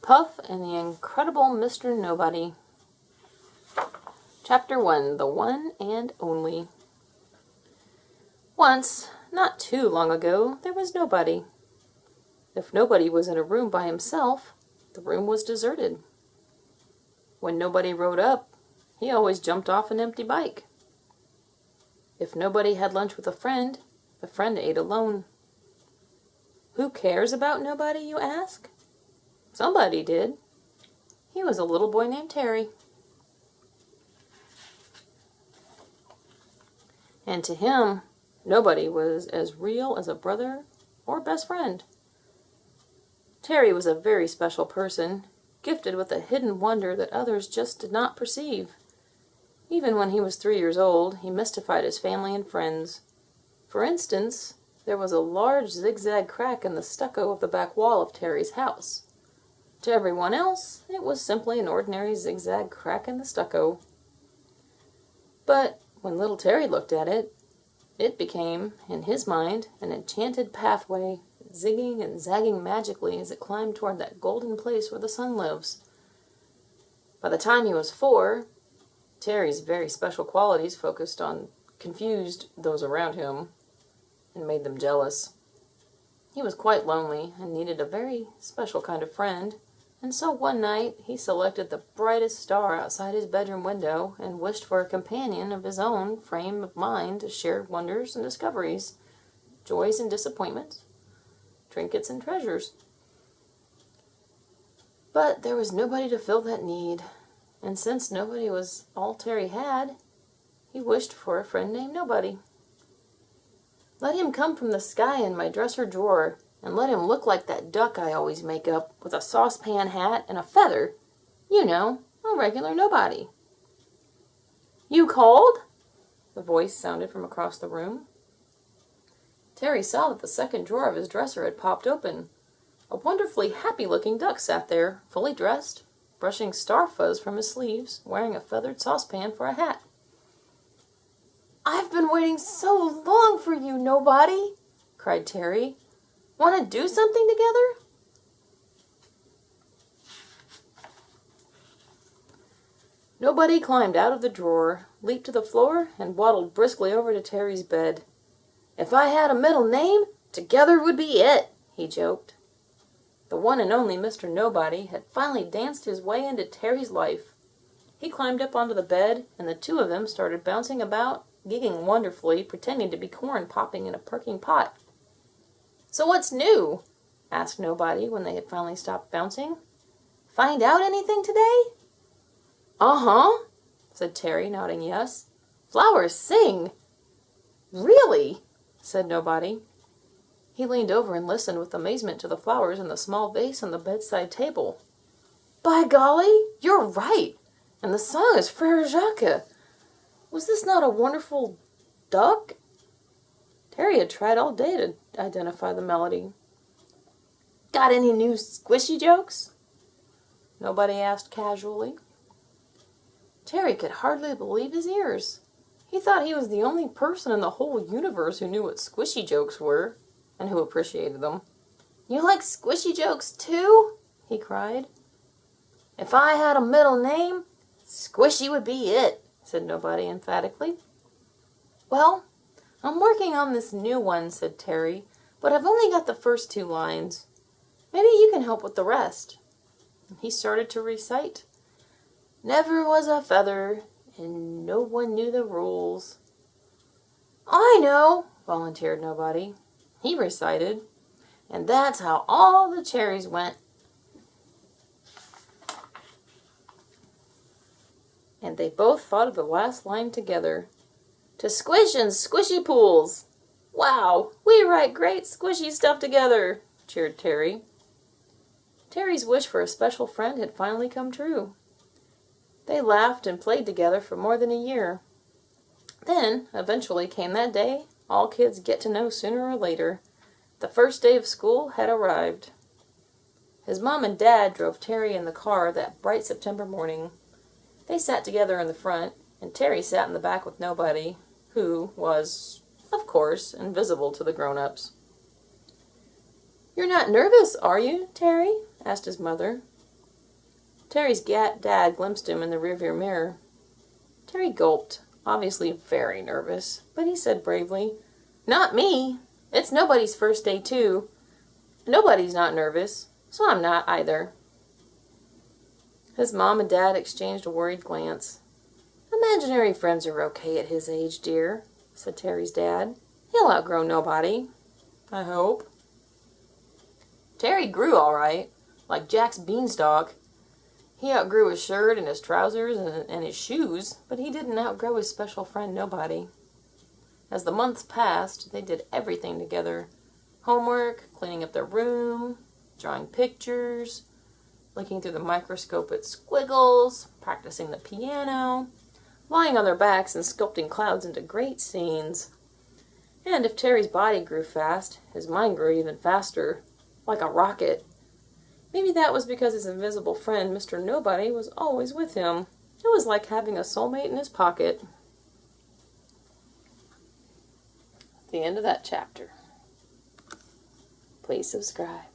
Puff and the Incredible Mr. Nobody. Chapter 1, The One and Only. Once, not too long ago, there was nobody. If nobody was in a room by himself, the room was deserted. When nobody rode up, he always jumped off an empty bike. If nobody had lunch with a friend, the friend ate alone. Who cares about nobody, you ask? Somebody did. He was a little boy named Terry. And to him, nobody was as real as a brother or best friend. Terry was a very special person, gifted with a hidden wonder that others just did not perceive. Even when he was 3 years old, he mystified his family and friends. For instance, there was a large zigzag crack in the stucco of the back wall of Terry's house. To everyone else, it was simply an ordinary zigzag crack in the stucco. But when little Terry looked at it, it became, in his mind, an enchanted pathway, zigging and zagging magically as it climbed toward that golden place where the sun lives. By the time he was 4, Terry's very special qualities confused those around him and made them jealous. He was quite lonely and needed a very special kind of friend, and so one night he selected the brightest star outside his bedroom window and wished for a companion of his own frame of mind to share wonders and discoveries, joys and disappointments, trinkets and treasures. But there was nobody to fill that need, and since nobody was all Terry had, he wished for a friend named Nobody. Let him come from the sky in my dresser drawer, and let him look like that duck I always make up, with a saucepan hat and a feather. You know, a regular nobody. You called? The voice sounded from across the room. Terry saw that the second drawer of his dresser had popped open. A wonderfully happy-looking duck sat there, fully dressed, brushing star fuzz from his sleeves, wearing a feathered saucepan for a hat. "I've been waiting so long for you, Nobody!" cried Terry. "Want to do something together?" Nobody climbed out of the drawer, leaped to the floor, and waddled briskly over to Terry's bed. "If I had a middle name, together would be it," he joked. The one and only Mr. Nobody had finally danced his way into Terry's life. He climbed up onto the bed, and the two of them started bouncing about, giggling wonderfully, pretending to be corn popping in a perking pot. "So what's new?" asked Nobody when they had finally stopped bouncing. "Find out anything today?" "Uh-huh," said Terry, nodding yes. "Flowers sing." "Really?" said Nobody. He leaned over and listened with amazement to the flowers in the small vase on the bedside table. "By golly, you're right, and the song is Frere Jacques. Was this not a wonderful duck?" Terry had tried all day to identify the melody. "Got any new squishy jokes?" Nobody asked casually. Terry could hardly believe his ears. He thought he was the only person in the whole universe who knew what squishy jokes were, and who appreciated them. "You like squishy jokes too?" he cried. "If I had a middle name, Squishy would be it," said Nobody emphatically. "Well, I'm working on this new one," said Terry, "but I've only got the first 2 lines. Maybe you can help with the rest." He started to recite. "Never was a feather, and no one knew the rules." "I know," volunteered Nobody. He recited, "And that's how all the cherries went." And they both thought of the last line together. "To squish and squishy pools." "Wow, we write great squishy stuff together," cheered Terry. Terry's wish for a special friend had finally come true. They laughed and played together for more than a year. Then, eventually came that day all kids get to know sooner or later. The first day of school had arrived. His mom and dad drove Terry in the car that bright September morning. They sat together in the front, and Terry sat in the back with Nobody, who was, of course, invisible to the grown-ups. "You're not nervous, are you, Terry?" asked his mother. Terry's dad glimpsed him in the rearview mirror. Terry gulped, obviously very nervous, but he said bravely, "Not me. It's nobody's first day, too. Nobody's not nervous, so I'm not either." His mom and dad exchanged a worried glance. "Imaginary friends are okay at his age, dear," said Terry's dad. "He'll outgrow nobody, I hope." Terry grew all right, like Jack's beanstalk. He outgrew his shirt and his trousers and his shoes, but he didn't outgrow his special friend Nobody. As the months passed, they did everything together. Homework, cleaning up their room, drawing pictures, looking through the microscope at squiggles, practicing the piano, lying on their backs and sculpting clouds into great scenes. And if Terry's body grew fast, his mind grew even faster, like a rocket. Maybe that was because his invisible friend, Mr. Nobody, was always with him. It was like having a soulmate in his pocket. The end of that chapter. Please subscribe.